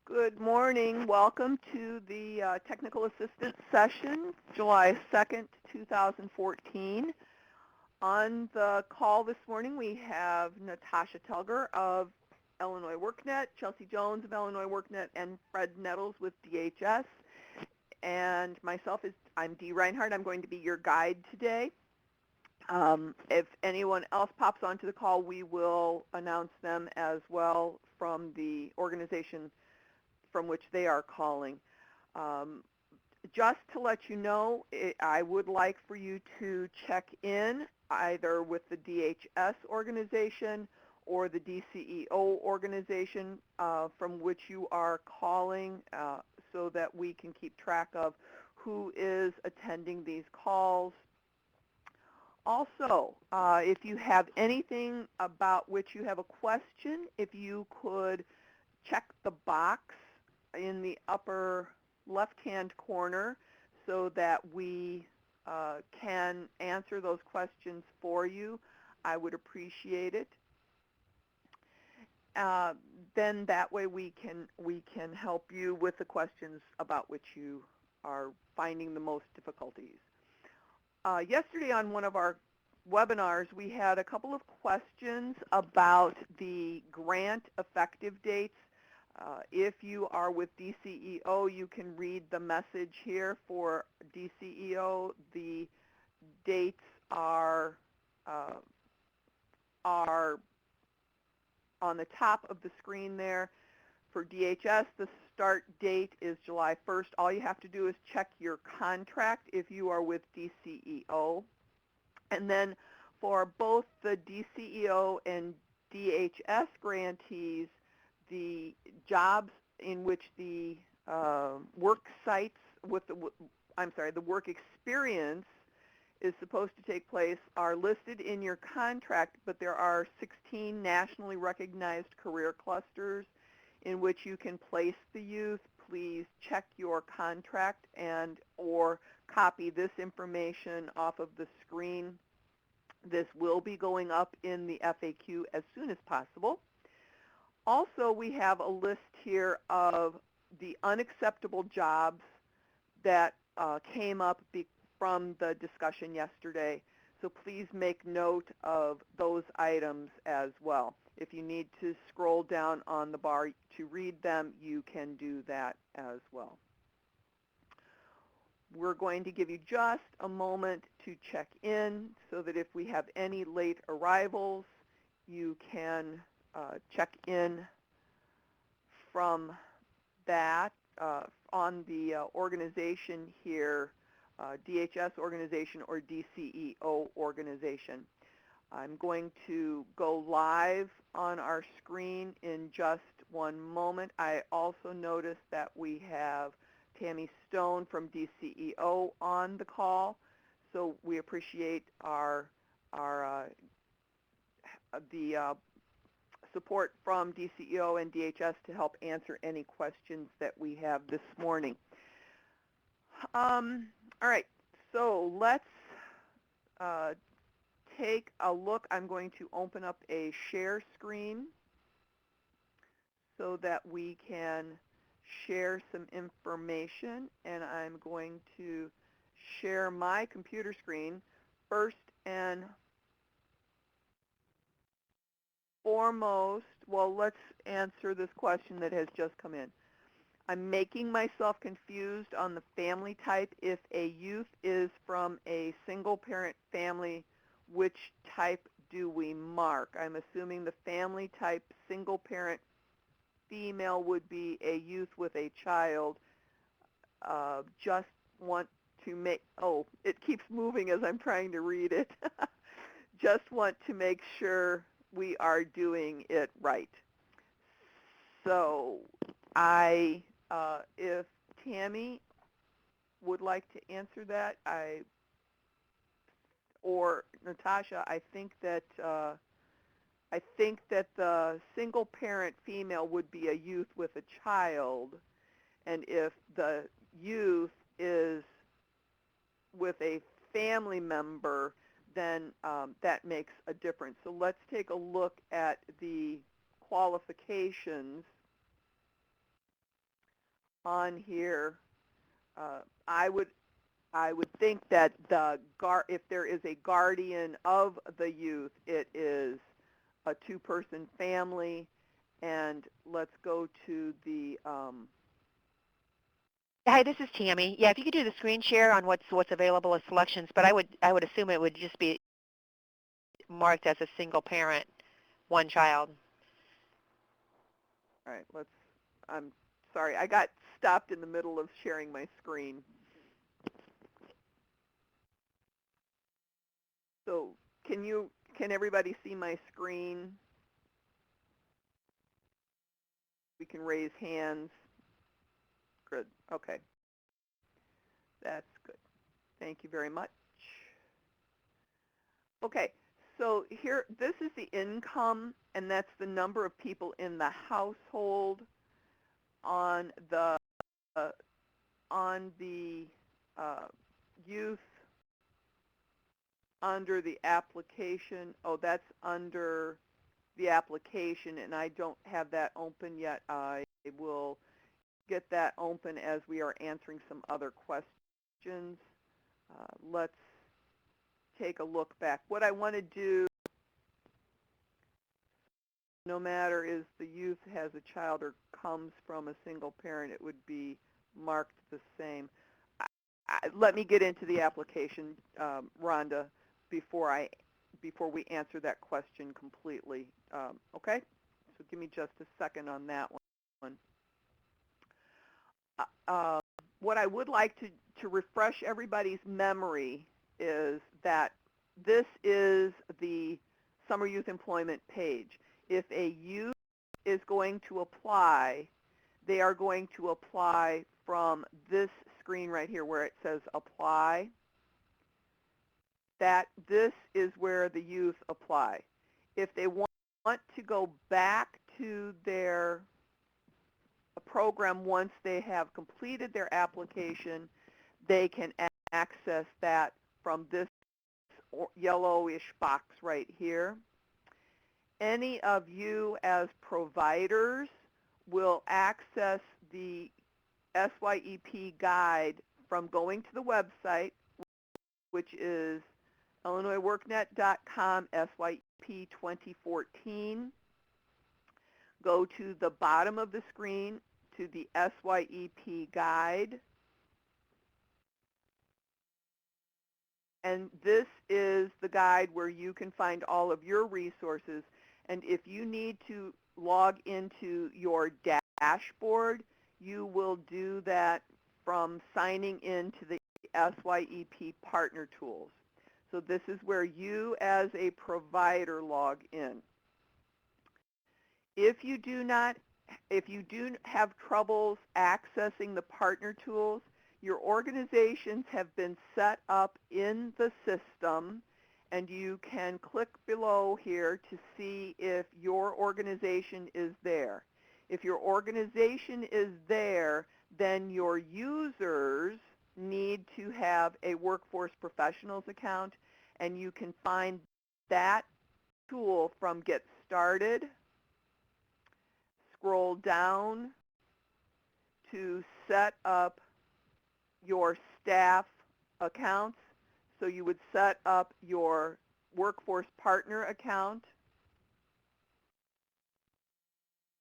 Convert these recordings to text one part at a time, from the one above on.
Good morning. Welcome to the Technical Assistance session, July 2nd, 2014. On the call this morning, we have Natasha Telger of Illinois WorkNet, Chelsea Jones of Illinois WorkNet, and Fred Nettles with DHS. And myself, I'm Dee Reinhardt. I'm going to be your guide today. If anyone else pops onto the call, we will announce them as well from the organization from which they are calling. Just to let you know, I would like for you to check in either with the DHS organization or the DCEO organization from which you are calling so that we can keep track of who is attending these calls. Also, if you have anything about which you have a question, if you could check the box in the upper left-hand corner so that we can answer those questions for you, I would appreciate it. Then that way we can help you with the questions about which you are finding the most difficulties. Yesterday on one of our webinars, we had a couple of questions about the grant effective dates. If you are with DCEO, you can read the message here for DCEO. The dates are on the top of the screen there. For DHS, the start date is July 1st. All you have to do is check your contract if you are with DCEO. And then for both the DCEO and DHS grantees, the jobs in which the work sites with the work experience is supposed to take place are listed in your contract, but there are 16 nationally recognized career clusters in which you can place the youth. Please check your contract and or copy this information off of the screen. This will be going up in the FAQ as soon as possible. Also, we have a list here of the unacceptable jobs that came up from the discussion yesterday. So please make note of those items as well. If you need to scroll down on the bar to read them, you can do that as well. We're going to give you just a moment to check in so that if we have any late arrivals, you can check in from that on the organization here, DHS organization or DCEO organization. I'm going to go live on our screen in just one moment. I also noticed that we have Tammy Stone from DCEO on the call, so we appreciate the support from DCEO and DHS to help answer any questions that we have this morning. All right, so let's take a look. I'm going to open up a share screen so that we can share some information, and I'm going to share my computer screen first and foremost. Well, let's answer this question that has just come in. I'm making myself confused on the family type. If a youth is from a single parent family, which type do we mark? I'm assuming the family type single parent female would be a youth with a child. Just want to make, oh, it keeps moving as I'm trying to read it. Just want to make sure we are doing it right. So if Tammy would like to answer that, or Natasha, I think that the single parent female would be a youth with a child, and if the youth is with a family member, then that makes a difference. So let's take a look at the qualifications on here, I would think that if there is a guardian of the youth, it is a two-person family. And let's go to the Hi, this is Tammy. Yeah, if you could do the screen share on what's available as selections, but I would assume it would just be marked as a single parent, one child. all right, I'm sorry, I got stopped in the middle of sharing my screen. So can everybody see my screen? We can raise hands. Good. Okay. That's good. Thank you very much. Okay. So here, this is the income, and that's the number of people in the household on the youth under the application. Oh, that's under the application, and I don't have that open yet. I will get that open as we are answering some other questions. Let's take a look back. What I want to do, no matter if the youth has a child or comes from a single parent, it would be marked the same. Let me get into the application, Rhonda, before we answer that question completely. Okay? So give me just a second on that one. What I would like to refresh everybody's memory is that this is the Summer Youth Employment page. If a youth is going to apply, they are going to apply from this screen right here where it says apply. This is where the youth apply. If they want to go back to their program once they have completed their application, they can access that from this yellowish box right here. Any of you as providers will access the SYEP guide from going to the website, which is illinoisworknet.com SYEP 2014. Go to the bottom of the screen to the SYEP guide. And this is the guide where you can find all of your resources. And if you need to log into your dashboard, you will do that from signing into the SYEP partner tools. So this is where you as a provider log in. If you do have troubles accessing the partner tools, your organizations have been set up in the system, and you can click below here to see if your organization is there. If your organization is there, then your users need to have a Workforce Professionals account, and you can find that tool from Get Started. Scroll down to set up your staff accounts. So you would set up your Workforce Partner account.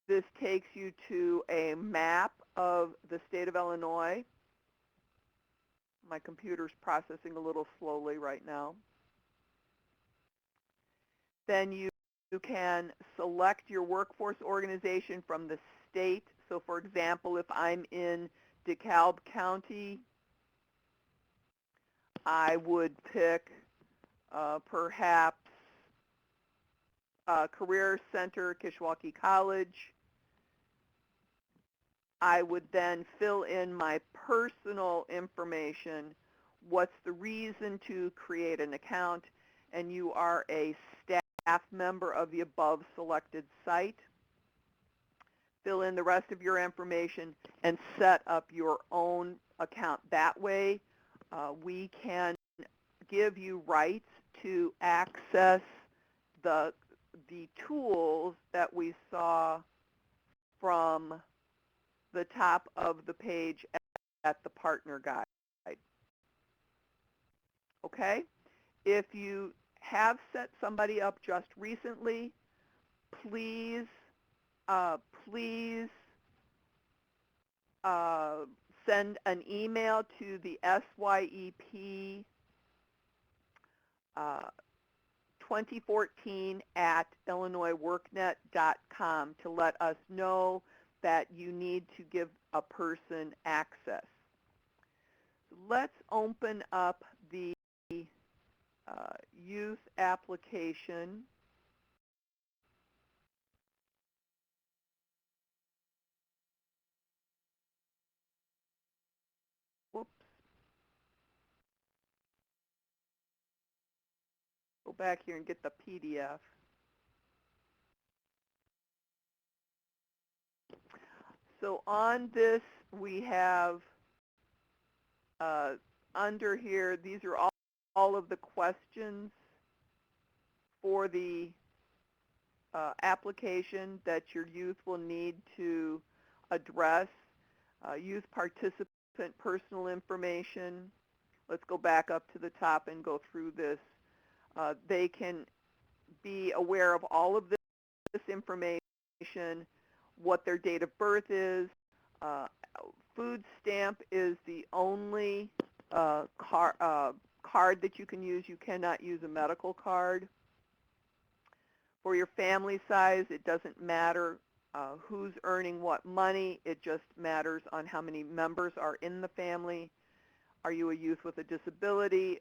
This takes you to a map of the state of Illinois. My computer's processing a little slowly right now. Then you can select your workforce organization from the state. So for example, if I'm in DeKalb County, I would pick perhaps Career Center, Kishwaukee College. I would then fill in my personal information. What's the reason to create an account? And you are a staff member of the above selected site. Fill in the rest of your information and set up your own account. That way, we can give you rights to access the tools that we saw from the top of the page at the partner guide. Okay? If you have set somebody up just recently, please send an email to the SYEP 2014 at illinoisworknet.com to let us know that you need to give a person access. Let's open up the youth application. Whoops. Go back here and get the PDF. So on this, we have under here, these are all of the questions for the application that your youth will need to address. Youth participant personal information. Let's go back up to the top and go through this. They can be aware of all of this information, what their date of birth is. Food stamp is the only card that you can use. You cannot use a medical card. For your family size, it doesn't matter who's earning what money. It just matters on how many members are in the family. Are you a youth with a disability?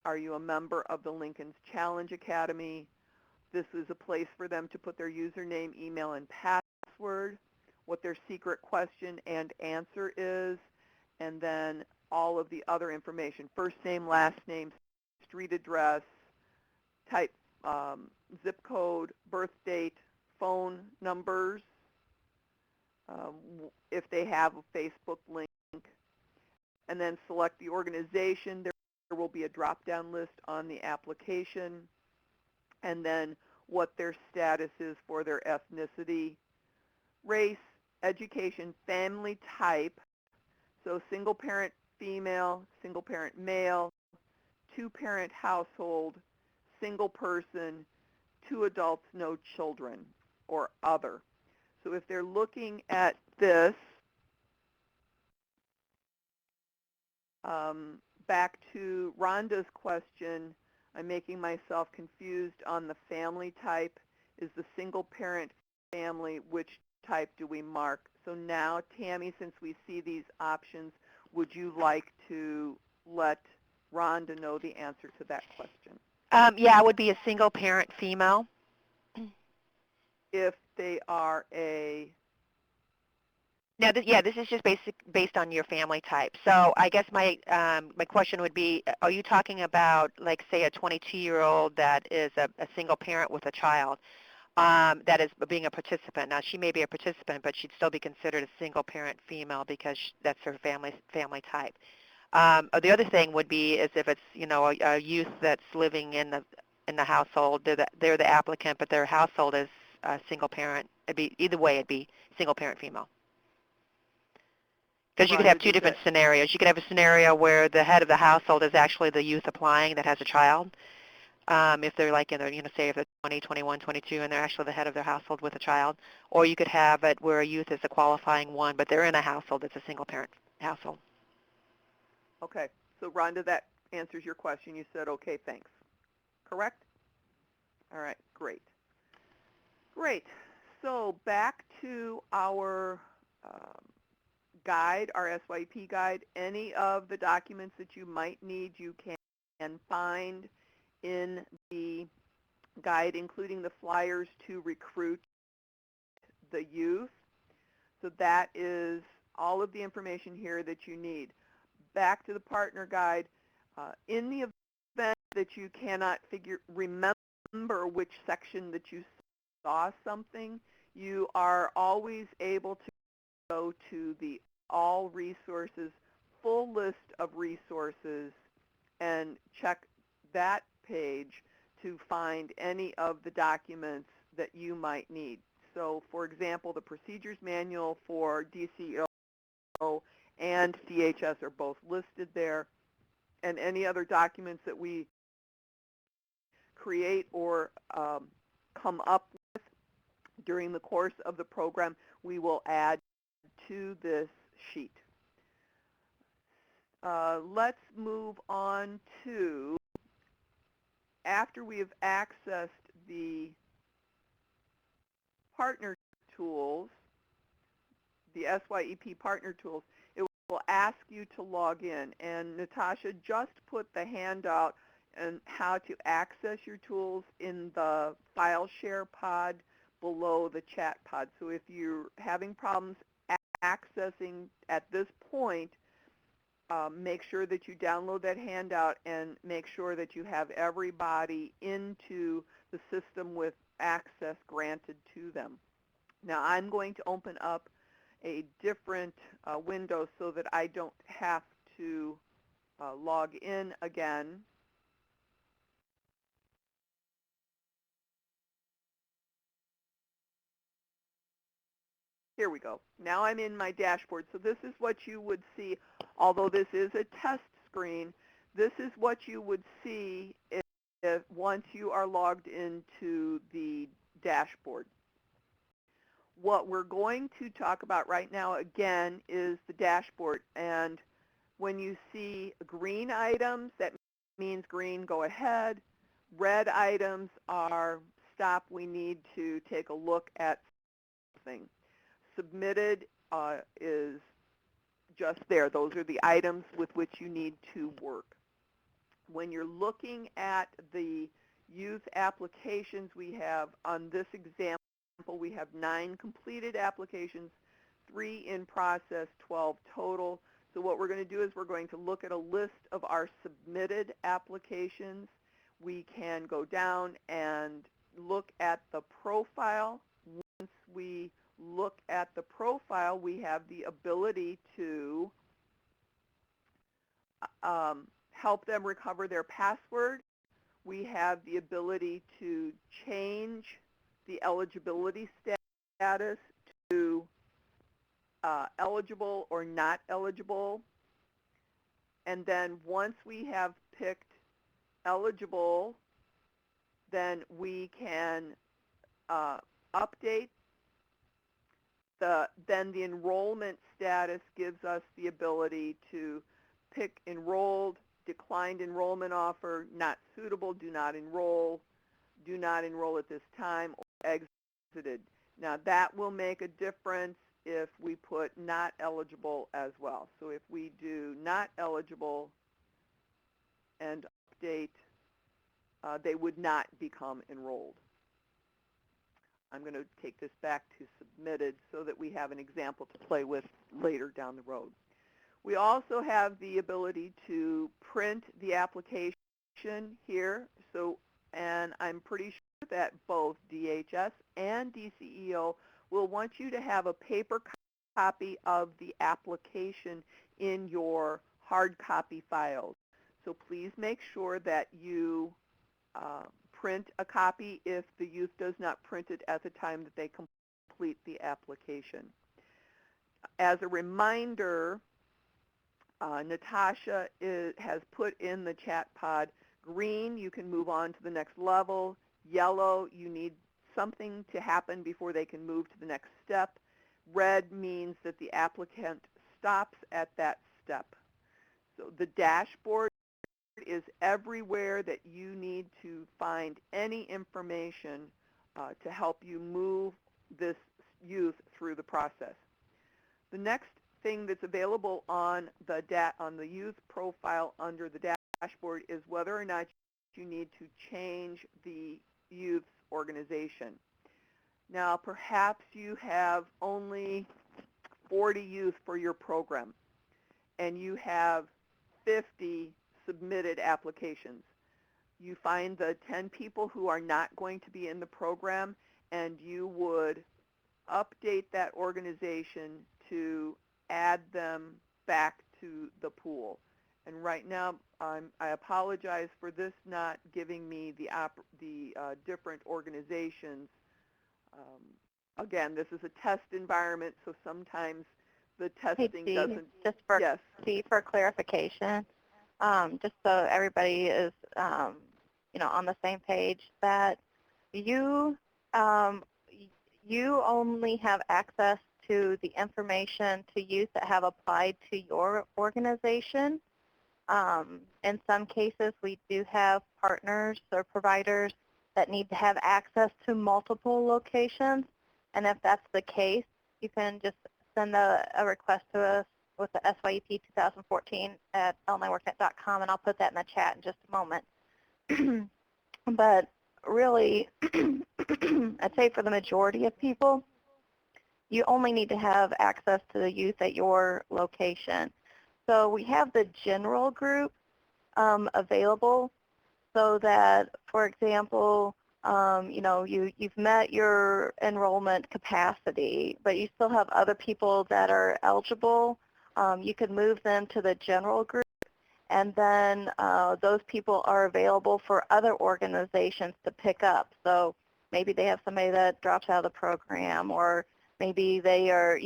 Are you a member of the Lincoln's Challenge Academy? This is a place for them to put their username, email, and password, what their secret question and answer is, and then all of the other information, first name, last name, street address, type, zip code, birth date, phone numbers, if they have a Facebook link, and then select the organization. There will be a drop-down list on the application, and then what their status is for their ethnicity, race, education, family type, so single-parent female, single-parent male, two-parent household, single person, 2 adults, no children, or other. So if they're looking at this, back to Rhonda's question, I'm making myself confused on the family type. Is the single parent family, which type do we mark? So now, Tammy, since we see these options, would you like to let Rhonda know the answer to that question? Yeah, it would be a single parent female. If they are a... Now, this is just based on your family type. So I guess my question would be, are you talking about, like, say, a 22-year-old that is a single parent with a child that is being a participant? Now, she may be a participant, but she'd still be considered a single parent female because that's her family type. The other thing would be is if it's, you know, a youth that's living in the household, they're the applicant, but their household is a single parent. Either way, it'd be single parent female. Because you could have two different scenarios. You could have a scenario where the head of the household is actually the youth applying that has a child. If they're like in their, say if they're 20, 21, 22, and they're actually the head of their household with a child. Or you could have it where a youth is a qualifying one, but they're in a household that's a single parent household. Okay. So, Rhonda, that answers your question. You said, okay, thanks. Correct? All right, great. Great. So back to our guide, our SYEP guide. Any of the documents that you might need, you can find in the guide, including the flyers to recruit the youth. So that is all of the information here that you need. Back to the partner guide. In the event that you cannot remember which section that you saw something, you are always able to go to the all resources, full list of resources, and check that page to find any of the documents that you might need. So, for example, the procedures manual for DCEO and DHS are both listed there, and any other documents that we create or come up with during the course of the program, we will add to this sheet. Let's move on to, after we have accessed the partner tools, the SYEP partner tools, it will ask you to log in. And Natasha just put the handout on how to access your tools in the file share pod below the chat pod. So if you're having problems accessing at this point, make sure that you download that handout and make sure that you have everybody into the system with access granted to them. Now I'm going to open up a different window so that I don't have to log in again. Here we go. Now I'm in my dashboard. So this is what you would see, although this is a test screen, this is what you would see if once you are logged into the dashboard. What we're going to talk about right now, again, is the dashboard. And when you see green items, that means green, go ahead. Red items are stop, we need to take a look at something. Submitted is just there. Those are the items with which you need to work. When you're looking at the youth applications we have, on this example, we have 9 completed applications, 3 in process, 12 total. So what we're going to do is we're going to look at a list of our submitted applications. We can go down and look at the profile. Once we look at the profile, we have the ability to help them recover their password. We have the ability to change the eligibility status to eligible or not eligible. And then once we have picked eligible, then we can update. Then the enrollment status gives us the ability to pick enrolled, declined enrollment offer, not suitable, do not enroll at this time, or exited. Now that will make a difference if we put not eligible as well. So if we do not eligible and update, they would not become enrolled. I'm going to take this back to submitted so that we have an example to play with later down the road. We also have the ability to print the application here. So, and I'm pretty sure that both DHS and DCEO will want you to have a paper copy of the application in your hard copy files. So please make sure that you print a copy if the youth does not print it at the time that they complete the application. As a reminder, Natasha has put in the chat pod, green, you can move on to the next level. Yellow, you need something to happen before they can move to the next step. Red means that the applicant stops at that step. So the dashboard is everywhere that you need to find any information to help you move this youth through the process. The next thing that's available on the youth profile under the dashboard is whether or not you need to change the youth's organization. Now, perhaps you have only 40 youth for your program, and you have 50 submitted applications. You find the 10 people who are not going to be in the program, and you would update that organization to add them back to the pool. And right now, I apologize for this not giving me the different organizations Again, this is a test environment, so sometimes the Hey, testing Dee, doesn't, just for yes. for clarification, just so everybody is, on the same page, that you um, you only have access to the information to youth that have applied to your organization. In some cases, we do have partners or providers that need to have access to multiple locations, and if that's the case, you can just send a request to us with the SYEP 2014 at l9worknet.com, and I'll put that in the chat in just a moment. But really, I'd say for the majority of people, you only need to have access to the youth at your location. So we have the general group available so that, for example, you've met your enrollment capacity, but you still have other people that are eligible. You can move them to the general group, and then those people are available for other organizations to pick up. So maybe they have somebody that drops out of the program, or maybe they are,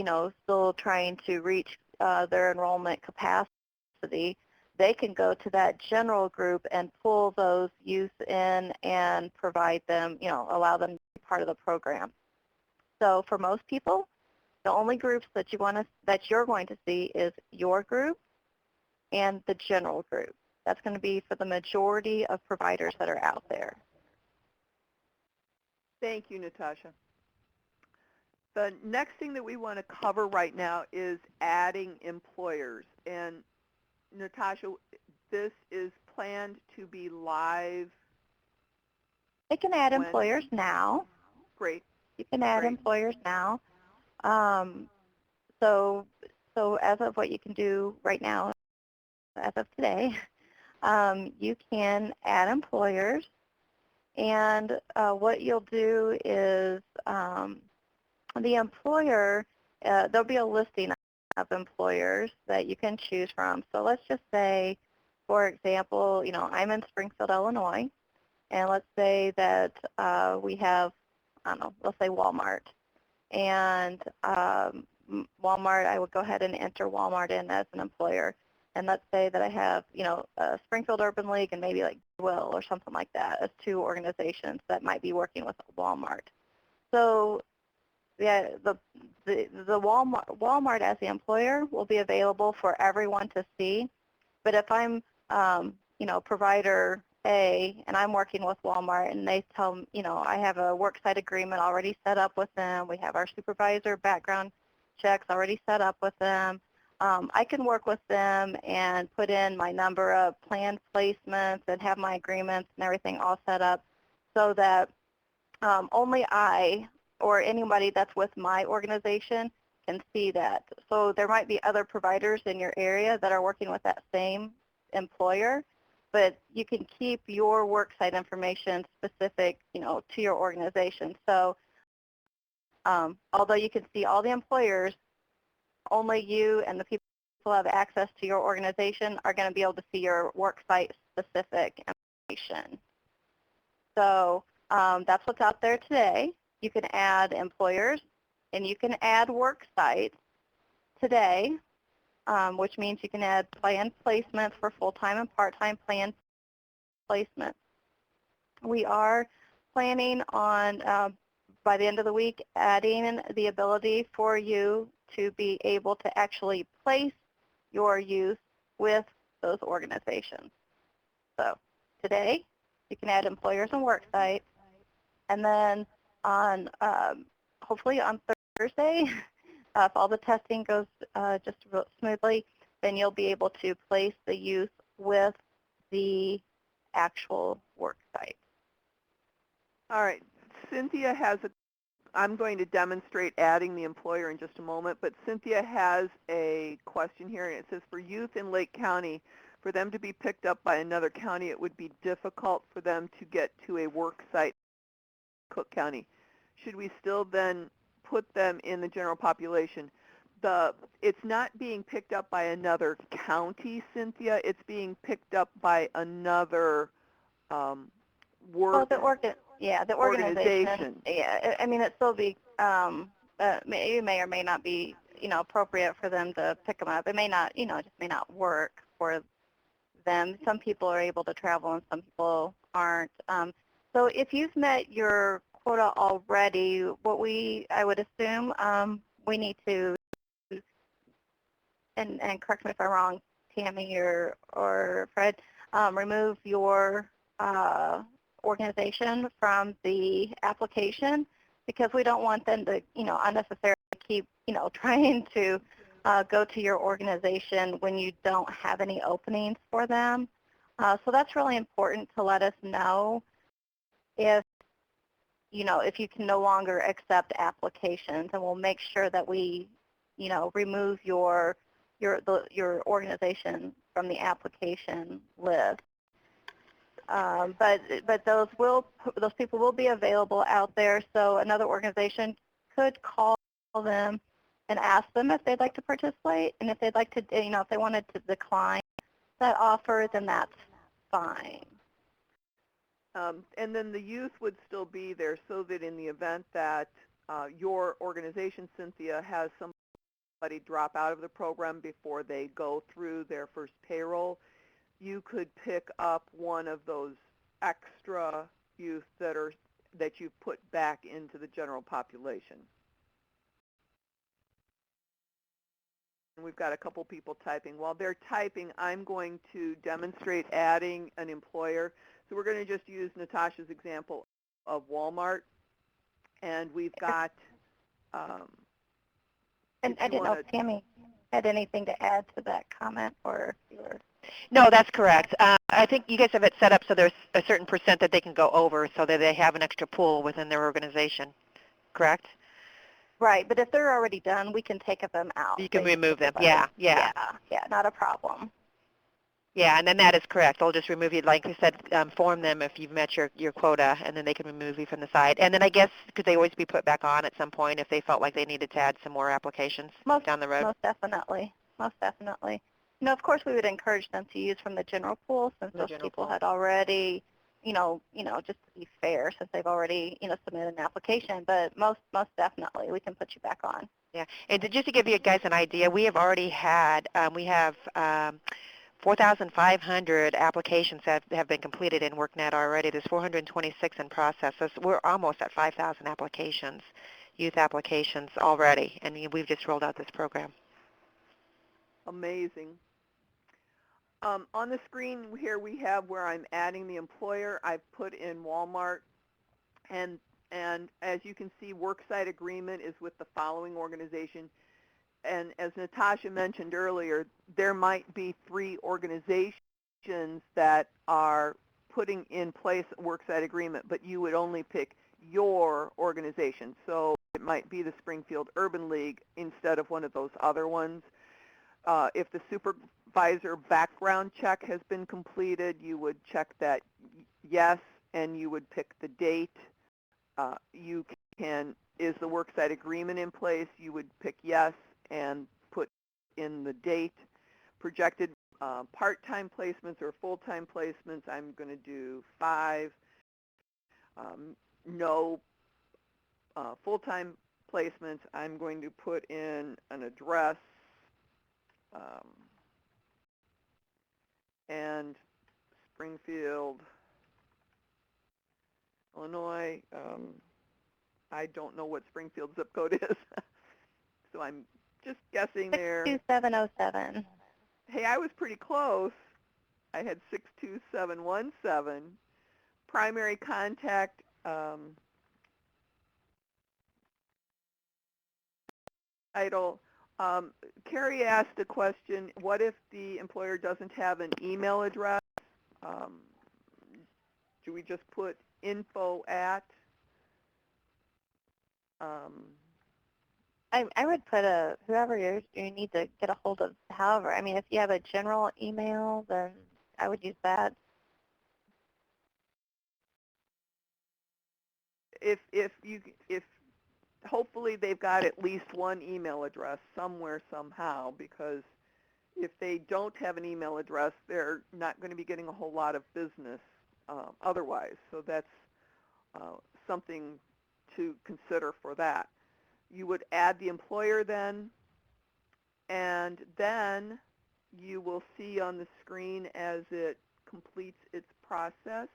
still trying to reach their enrollment capacity. They can go to that general group and pull those youth in and provide them, allow them to be part of the program. So for most people, the only groups that you're going to see is your group and the general group. That's going to be for the majority of providers that are out there. Thank you, Natasha. The next thing that we want to cover right now is adding employers. And Natasha, this is planned to be live. They can add when? employers now. Great. You can add Great. employers now. So as of what you can do right now, as of today, you can add employers. And what you'll do is the employer, there'll be a listing of employers that you can choose from. So let's just say, for example, I'm in Springfield, Illinois, and let's say that we have, I don't know, let's say Walmart. And Walmart, I would go ahead and enter Walmart in as an employer. And let's say that I have, Springfield Urban League and maybe like Will or something like that as two organizations that might be working with Walmart. So yeah, the Walmart as the employer will be available for everyone to see. But if I'm, provider A, and I'm working with Walmart, and they tell me, I have a worksite agreement already set up with them. We have our supervisor background checks already set up with them. I can work with them and put in my number of planned placements and have my agreements and everything all set up so that only I or anybody that's with my organization can see that. So there might be other providers in your area that are working with that same employer, but you can keep your worksite information specific, to your organization. So although you can see all the employers, only you and the people who have access to your organization are going to be able to see your worksite specific information. So that's what's out there today. You can add employers and you can add work sites today, which means you can add planned placements for full-time and part-time planned placements. We are planning on, by the end of the week, adding the ability for you to be able to actually place your youth with those organizations. So today, you can add employers and work sites, and then on hopefully on Thursday, if all the testing goes just real smoothly, then you'll be able to place the youth with the actual work site. All right. Cynthia has I'm going to demonstrate adding the employer in just a moment, but Cynthia has a question here, and it says, for youth in Lake County, for them to be picked up by another county, it would be difficult for them to get to a work site in Cook County. Should we still then put them in the general population? It's not being picked up by another county, Cynthia. It's being picked up by another work the organization. Yeah, I mean, it still be it may or may not be, appropriate for them to pick them up. It may not, it just may not work for them. Some people are able to travel and some people aren't. So if you've met your quota already, I would assume we need to, and correct me if I'm wrong, Tammy or Fred, remove your organization from the application, because we don't want them to, unnecessarily keep, trying to go to your organization when you don't have any openings for them. So that's really important to let us know if, if you can no longer accept applications, and we'll make sure that we, remove your organization from the application list. But those people will be available out there, so another organization could call them and ask them if they'd like to participate, and if they'd like to, if they wanted to decline that offer, then that's fine. And then the youth would still be there, so that in the event that your organization, Cynthia, has somebody drop out of the program before they go through their first payroll, you could pick up one of those extra youth that you put back into the general population. And we've got a couple people typing. While they're typing, I'm going to demonstrate adding an employer. So we're going to just use Natasha's example of Walmart, and we've got. And I didn't know if Tammy had anything to add to that comment, or if you were. No, that's correct. I think you guys have it set up so there's a certain percent that they can go over, so that they have an extra pool within their organization, correct? Right, but if they're already done, we can take them out. You can remove them. Yeah, not a problem. Yeah, and then that is correct. They'll just remove you, like I said, form them if you've met your quota, and then they can remove you from the site. And then I guess, could they always be put back on at some point if they felt like they needed to add some more applications down the road? Most definitely. Most definitely. Of course, we would encourage them to use from the general pool, since those people had already, just to be fair, since they've already, submitted an application. But most definitely, we can put you back on. Yeah, and just to give you guys an idea, we have already had, 4,500 applications that have been completed in WorkNet already. There's 426 in process. So we're almost at 5,000 applications, youth applications already, and we've just rolled out this program. Amazing. On the screen here we have where I'm adding the employer. I've put in Walmart, and as you can see, worksite agreement is with the following organization. And as Natasha mentioned earlier, there might be 3 organizations that are putting in place a worksite agreement, but you would only pick your organization. So it might be the Springfield Urban League instead of one of those other ones. If the supervisor background check has been completed, you would check that yes, and you would pick the date. Is the worksite agreement in place? You would pick yes and put in the date. Projected part-time placements or full-time placements, I'm going to do 5. No full-time placements, I'm going to put in an address. And Springfield, Illinois. I don't know what Springfield zip code is, so I'm just guessing there. 62707. Hey, I was pretty close. I had 62717. Primary contact. Title. Carrie asked a question, what if the employer doesn't have an email address? Do we just put info at? I would put whoever you need to get a hold of. However, I mean, if you have a general email, then I would use that. If hopefully they've got at least one email address somewhere somehow, because if they don't have an email address, they're not going to be getting a whole lot of business otherwise. So that's something to consider for that. you would add the employer then, and then you will see on the screen as it completes its process.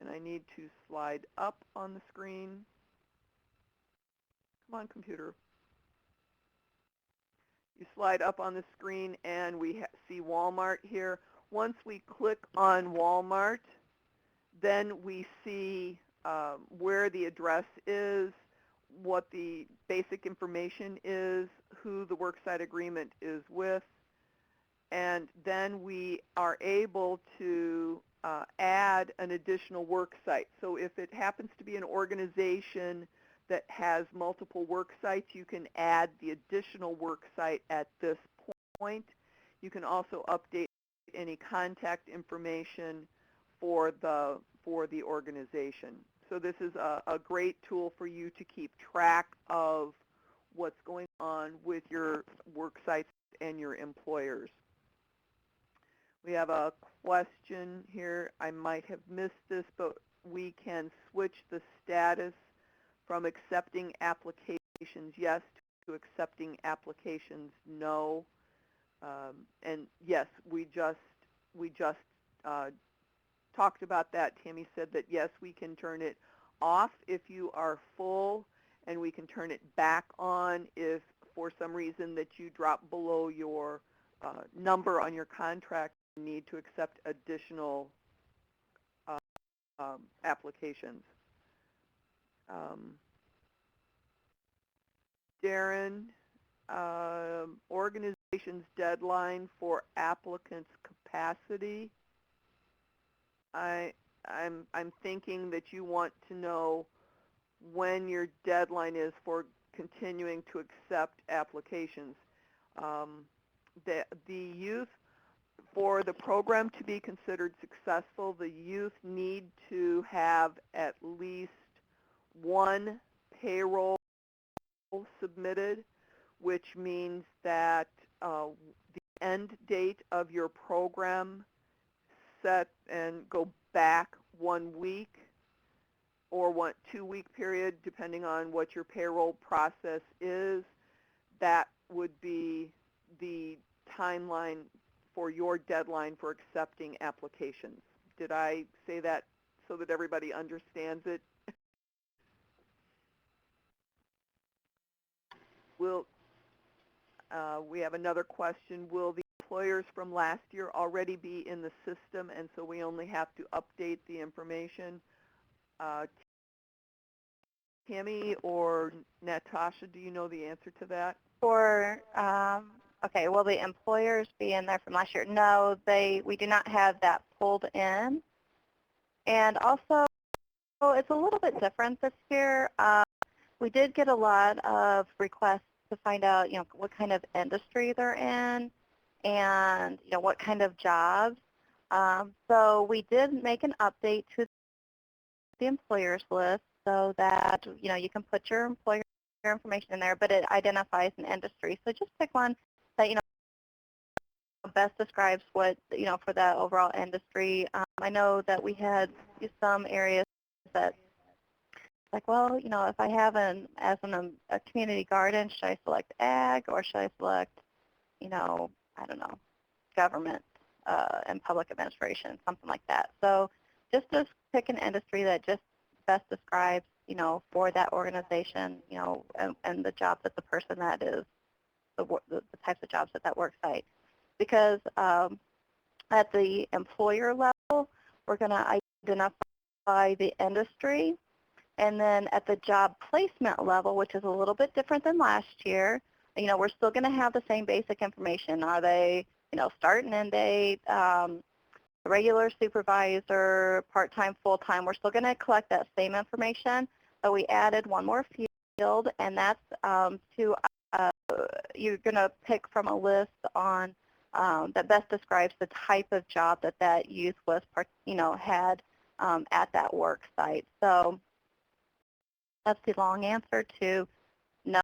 And I need to slide up on the screen. Come on, computer. You slide up on the screen and we see Walmart here. Once we click on Walmart, then we see where the address is, what the basic information is, who the worksite agreement is with, and then we are able to add an additional work site. So if it happens to be an organization that has multiple work sites, you can add the additional work site at this point. You can also update any contact information for the organization. So this is a great tool for you to keep track of what's going on with your work sites and your employers. We have a question here. I might have missed this, but we can switch the status from accepting applications yes to accepting applications no. And yes, we just talked about that. Tammy said that yes, we can turn it off if you are full, and we can turn it back on if for some reason that you drop below your number on your contract and need to accept additional applications. Darren, organization's deadline for applicants' capacity. I'm thinking that you want to know when your deadline is for continuing to accept applications. The youth, for the program to be considered successful, the youth need to have at least one payroll submitted, which means that the end date of your program set and go back 1 week or 1 2-week period, depending on what your payroll process is. That would be the timeline for your deadline for accepting applications. Did I say that so that everybody understands it? We have another question. Will the employers from last year already be in the system, and so we only have to update the information? Tammy or Natasha, do you know the answer to that? For, okay, will the employers be in there from last year? No, we do not have that pulled in. And also, it's a little bit different this year. We did get a lot of requests to find out, what kind of industry they're in and, what kind of jobs. So we did make an update to the employers list so that, you can put your employer information in there, but it identifies an industry. So just pick one that, best describes what, for that overall industry. I know that we had some areas that, like, well, if I have a community garden, should I select ag or should I select, I don't know, government and public administration, something like that. So just pick an industry that just best describes, for that organization, and the jobs that the person that is, the types of jobs at that work site. Because at the employer level, we're going to identify the industry. And then at the job placement level, which is a little bit different than last year, we're still going to have the same basic information. Are they, start and end date, regular supervisor, part-time, full-time? We're still going to collect that same information, but we added one more field, and that's you're going to pick from a list on that best describes the type of job that youth was, had at that work site. So that's the long answer to no.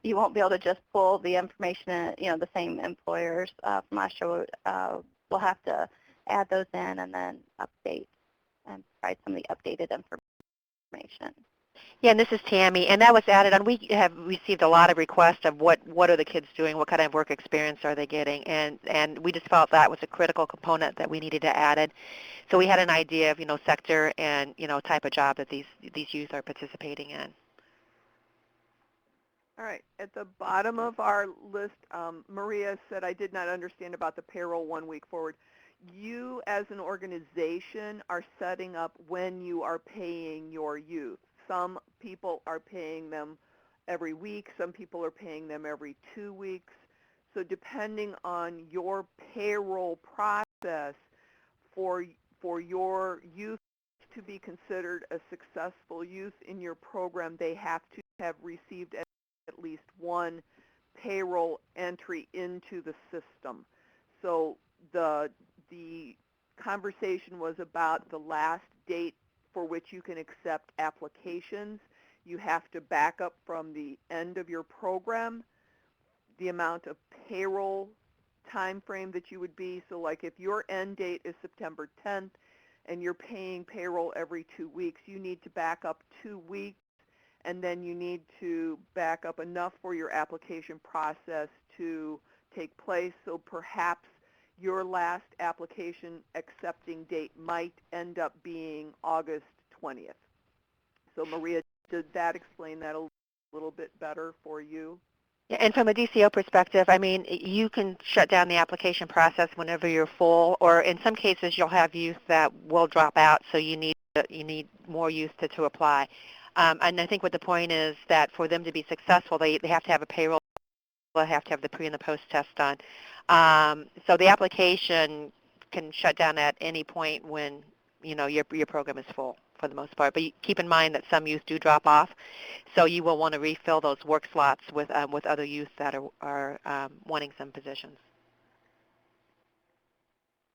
You won't be able to just pull the information, the same employers from last year. We'll have to add those in and then update and provide some of the updated information. Yeah, and this is Tammy, and that was added on. We have received a lot of requests of what are the kids doing, what kind of work experience are they getting, and we just felt that was a critical component that we needed to add it. So we had an idea of, sector and, type of job that these youth are participating in. All right. At the bottom of our list, Maria said, I did not understand about the payroll 1 week forward. You as an organization are setting up when you are paying your youth. Some people are paying them every week. Some people are paying them every 2 weeks. So depending on your payroll process for your youth to be considered a successful youth in your program, they have to have received at least one payroll entry into the system. So the conversation was about the last date for which you can accept applications. You have to back up from the end of your program, the amount of payroll time frame that you would be. So like if your end date is September 10th and you're paying payroll every 2 weeks, you need to back up 2 weeks, and then you need to back up enough for your application process to take place. So perhaps your last application accepting date might end up being August 20th. So Maria, did that explain that a little bit better for you? Yeah, and from a DCO perspective, I mean, you can shut down the application process whenever you're full, or in some cases you'll have youth that will drop out, so you need more youth to apply. And I think what the point is that for them to be successful, they have to have a payroll, they have to have the pre and the post test done. So the application can shut down at any point when your program is full for the most part. But keep in mind that some youth do drop off, so you will want to refill those work slots with other youth that are wanting some positions.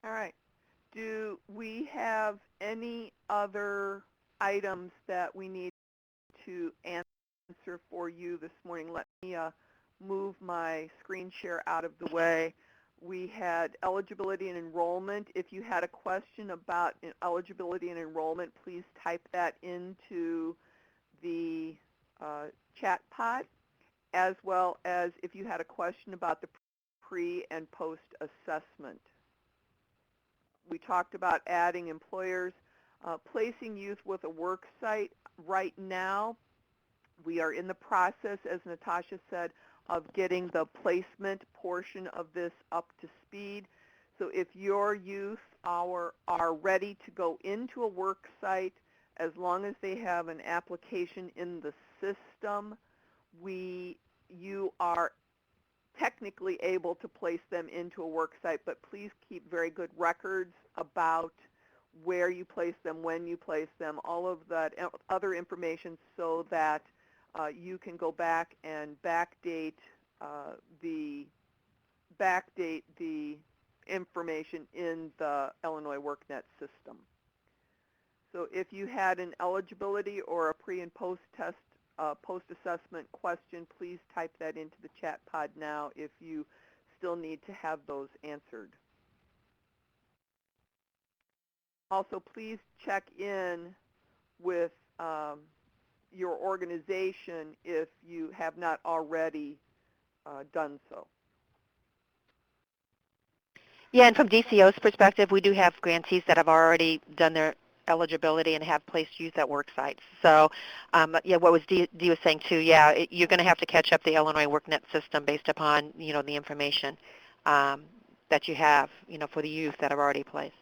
All right. Do we have any other items that we need to answer for you this morning? Let me move my screen share out of the way. We had eligibility and enrollment. If you had a question about eligibility and enrollment, please type that into the chat pod, as well as if you had a question about the pre and post assessment. We talked about adding employers, placing youth with a work site. Right now, we are in the process, as Natasha said, of getting the placement portion of this up to speed. So if your youth are ready to go into a work site, as long as they have an application in the system, you are technically able to place them into a work site, but please keep very good records about where you place them, when you place them, all of that other information, so that you can go back and backdate the information in the Illinois WorkNet system. So if you had an eligibility or a pre and post test post-assessment question, please type that into the chat pod now if you still need to have those answered. Also, please check in with your organization if you have not already done so. Yeah, and from DCO's perspective, we do have grantees that have already done their eligibility and have placed youth at work sites. So, yeah, what was Dee was saying too, yeah, you're going to have to catch up the Illinois WorkNet system based upon, the information that you have, for the youth that are already placed.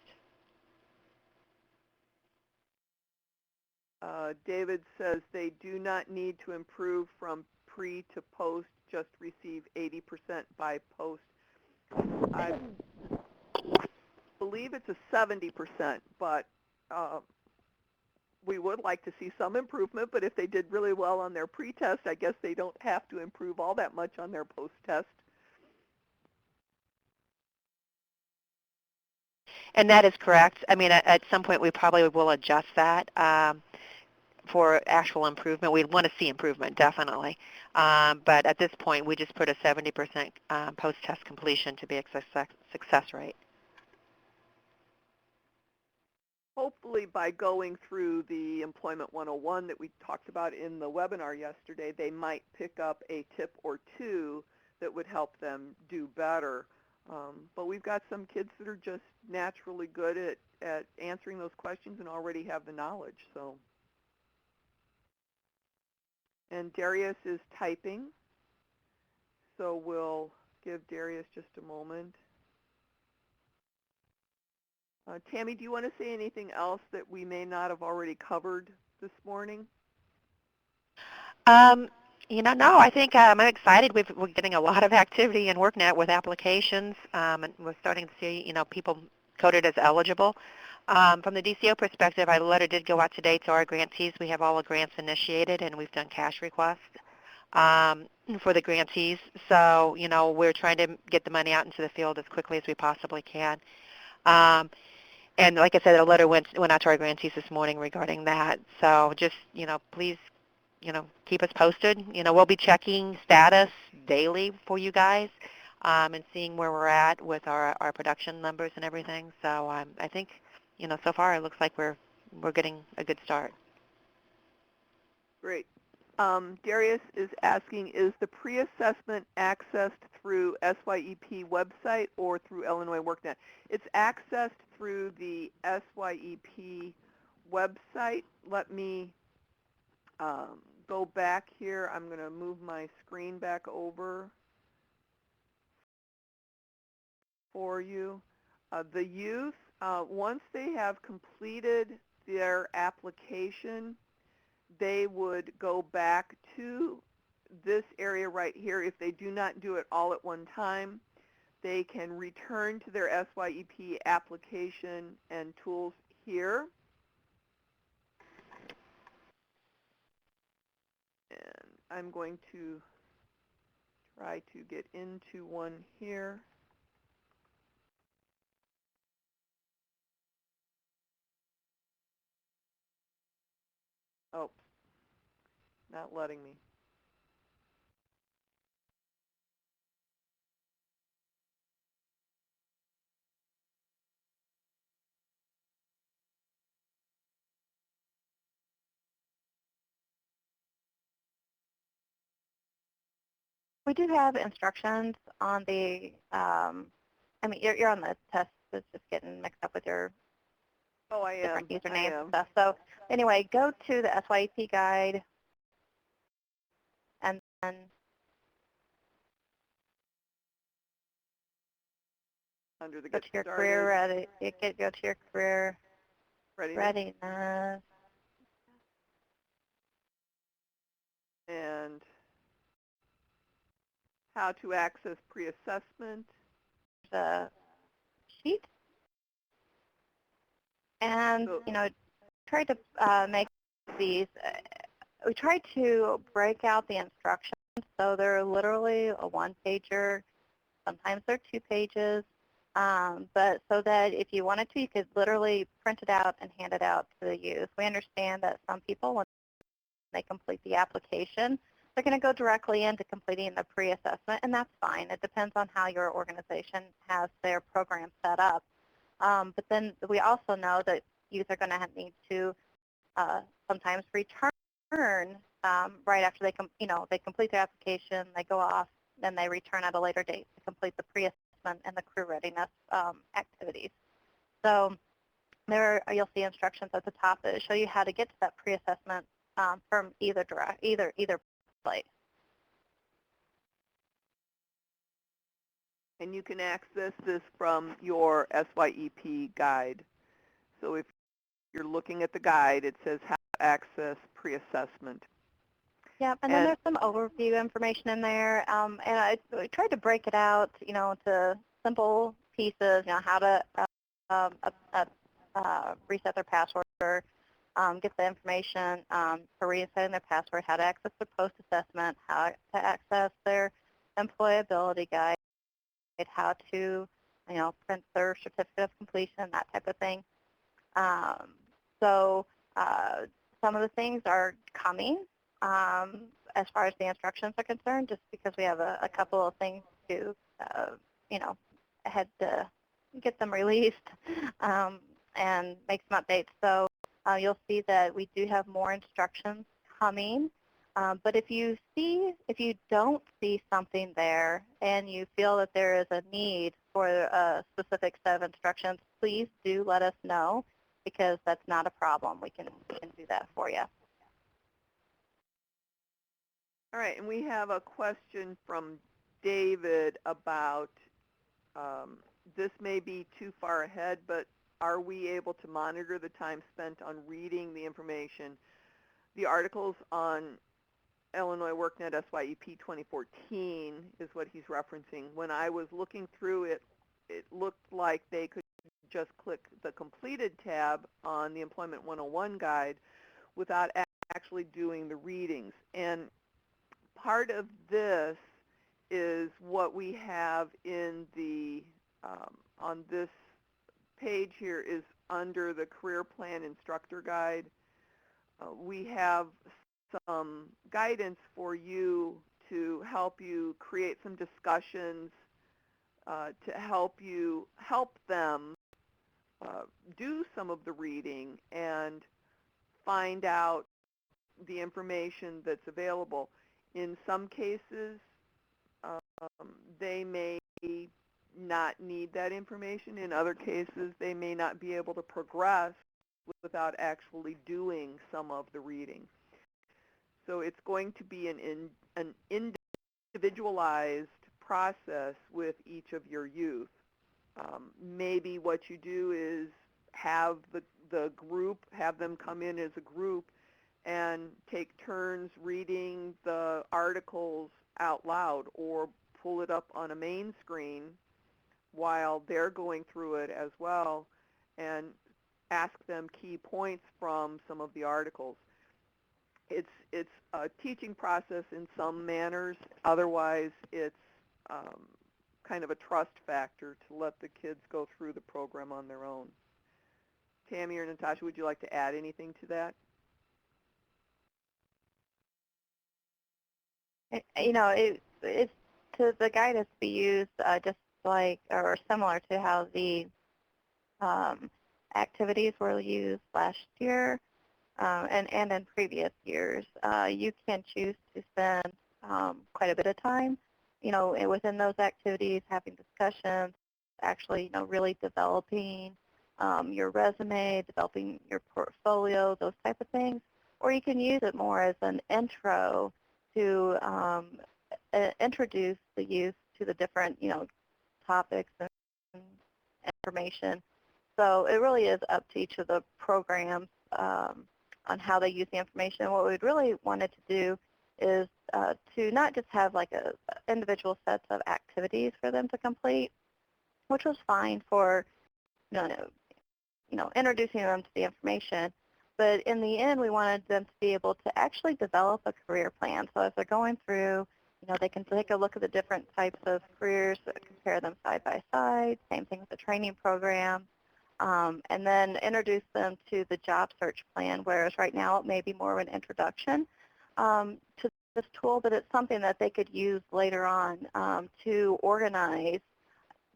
David says they do not need to improve from pre to post, just receive 80% by post. I believe it's a 70%, but we would like to see some improvement, but if they did really well on their pre-test, I guess they don't have to improve all that much on their post-test. And that is correct. I mean, at some point we probably will adjust that for actual improvement. We'd want to see improvement, definitely. But at this point, we just put a 70% post-test completion to be a success rate. hopefully by going through the Employment 101 that we talked about in the webinar yesterday, they might pick up a tip or two that would help them do better. But we've got some kids that are just naturally good at answering those questions and already have the knowledge. So, and Darius is typing, so we'll give Darius just a moment. Tammy, do you want to say anything else that we may not have already covered this morning? No, I think I'm excited. We're getting a lot of activity in WorkNet with applications, and we're starting to see, people coded as eligible. From the DCO perspective, our letter did go out today to our grantees. We have all the grants initiated, and we've done cash requests for the grantees. So, we're trying to get the money out into the field as quickly as we possibly can. And like I said, a letter went out to our grantees this morning regarding that. So just, please, keep us posted. We'll be checking status daily for you guys and seeing where we're at with our production numbers and everything. So I think, so far it looks like we're getting a good start. Great. Darius is asking, is the pre-assessment accessed through SYEP website or through Illinois WorkNet? It's accessed through the SYEP website. Let me go back here. I'm going to move my screen back over for you. The youth, once they have completed their application, they would go back to this area right here. If they do not do it all at one time, they can return to their SYEP application and tools here. And I'm going to try to get into one here. Oh, not letting me. We do have instructions on the, you're on the test. It's just getting mixed up with your Oh, I am. different usernames and stuff. So anyway, go to the SYEP guide and then Under the go Get to your Started. career ready. Go to your career readiness. And how to access pre-assessment. The sheet. And, So, try to make these, we try to break out the instructions so they're literally a one-pager. Sometimes they're 2 pages. But so that if you wanted to, you could literally print it out and hand it out to the youth. We understand that some people, when they complete the application, they're going to go directly into completing the pre-assessment, and that's fine. It depends on how your organization has their program set up. But then we also know that youth are going to need to sometimes return right after they complete their application, they go off, then they return at a later date to complete the pre-assessment and the career readiness activities. So there you'll see instructions at the top that show you how to get to that pre-assessment from either place. and you can access this from your SYEP guide. So if you're looking at the guide, it says how to access pre-assessment. Yep, and then there's some overview information in there, and I tried to break it out, to simple pieces, how to reset their password, get the information for resetting their password, how to access their post-assessment, how to access their employability guide, how to, print their certificate of completion, that type of thing. So some of the things are coming as far as the instructions are concerned, just because we have a couple of things to, had to get them released. and make some updates. So you'll see that we do have more instructions coming. But if you don't see something there and you feel that there is a need for a specific set of instructions, please do let us know, because that's not a problem. We can do that for you. All right, and we have a question from David about, this may be too far ahead, but are we able to monitor the time spent on reading the information? The articles on Illinois WorkNet SYEP 2014 is what he's referencing. When I was looking through it, it looked like they could just click the completed tab on the Employment 101 guide without actually doing the readings. And part of this is what we have in the, on this page here is under the Career Plan Instructor Guide. We have some guidance for you to help you create some discussions, to help them do some of the reading and find out the information that's available. In some cases, they may not need that information. In other cases, they may not be able to progress without actually doing some of the reading. So it's going to be an individualized process with each of your youth. Maybe what you do is have the group, have them come in as a group and take turns reading the articles out loud, or pull it up on a main screen while they're going through it as well, and ask them key points from some of the articles. It's a teaching process in some manners. Otherwise, it's kind of a trust factor to let the kids go through the program on their own. Tammy or Natasha, would you like to add anything to that? You know, it's to the guide is to be used just like or similar to how the activities were used last year and in previous years. You can choose to spend quite a bit of time, you know, within those activities, having discussions, actually, you know, really developing your resume, developing your portfolio, those type of things. Or you can use it more as an intro to introduce the youth to the different, you know, topics and information. So it really is up to each of the programs on how they use the information. What we'd really wanted to do is to not just have like a individual sets of activities for them to complete, which was fine for you know introducing them to the information. But in the end, we wanted them to be able to actually develop a career plan. So as they're going through, you know, they can take a look at the different types of careers, compare them side by side. Same thing with the training program. And then introduce them to the job search plan, whereas right now it may be more of an introduction to this tool, but it's something that they could use later on to organize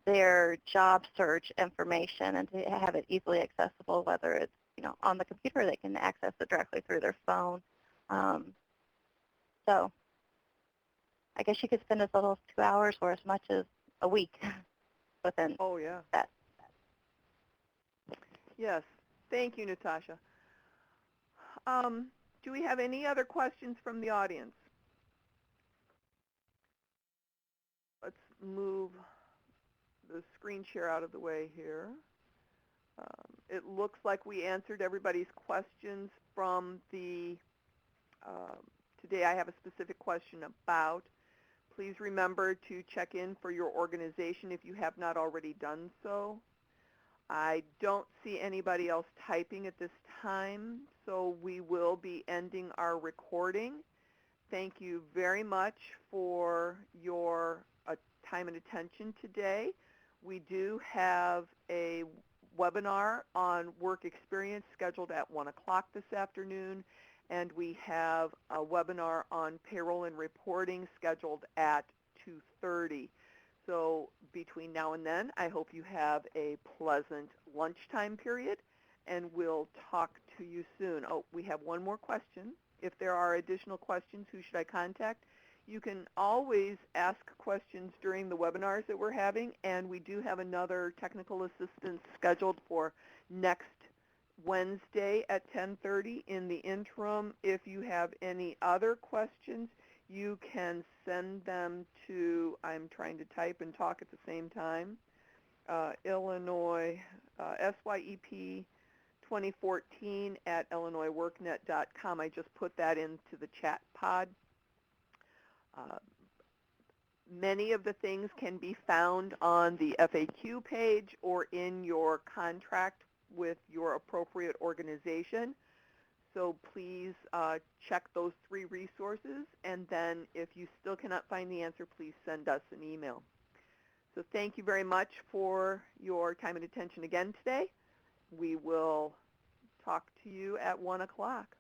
their job search information and to have it easily accessible, whether it's, you know, on the computer, they can access it directly through their phone. So I guess you could spend as little as 2 hours or as much as a week within that. Yes. Thank you, Natasha. Do we have any other questions from the audience? Let's move the screen share out of the way here. It looks like we answered everybody's questions from the, today I have a specific question about. Please remember to check in for your organization if you have not already done so. I don't see anybody else typing at this time, so we will be ending our recording. Thank you very much for your time and attention today. We do have a webinar on work experience scheduled at 1 o'clock this afternoon, and we have a webinar on payroll and reporting scheduled at 2:30. So between now and then, I hope you have a pleasant lunchtime period, and we'll talk to you soon. Oh, we have one more question. If there are additional questions, who should I contact? You can always ask questions during the webinars that we're having, and we do have another technical assistance scheduled for next Wednesday at 10:30. In the interim, if you have any other questions, you can send them to, I'm trying to type and talk at the same time, Illinois, SYEP 2014 at illinoisworknet.com. I just put that into the chat pod. Many of the things can be found on the FAQ page or in your contract with your appropriate organization. So please check those 3 resources, and then if you still cannot find the answer, please send us an email. So thank you very much for your time and attention again today. We will talk to you at 1 o'clock.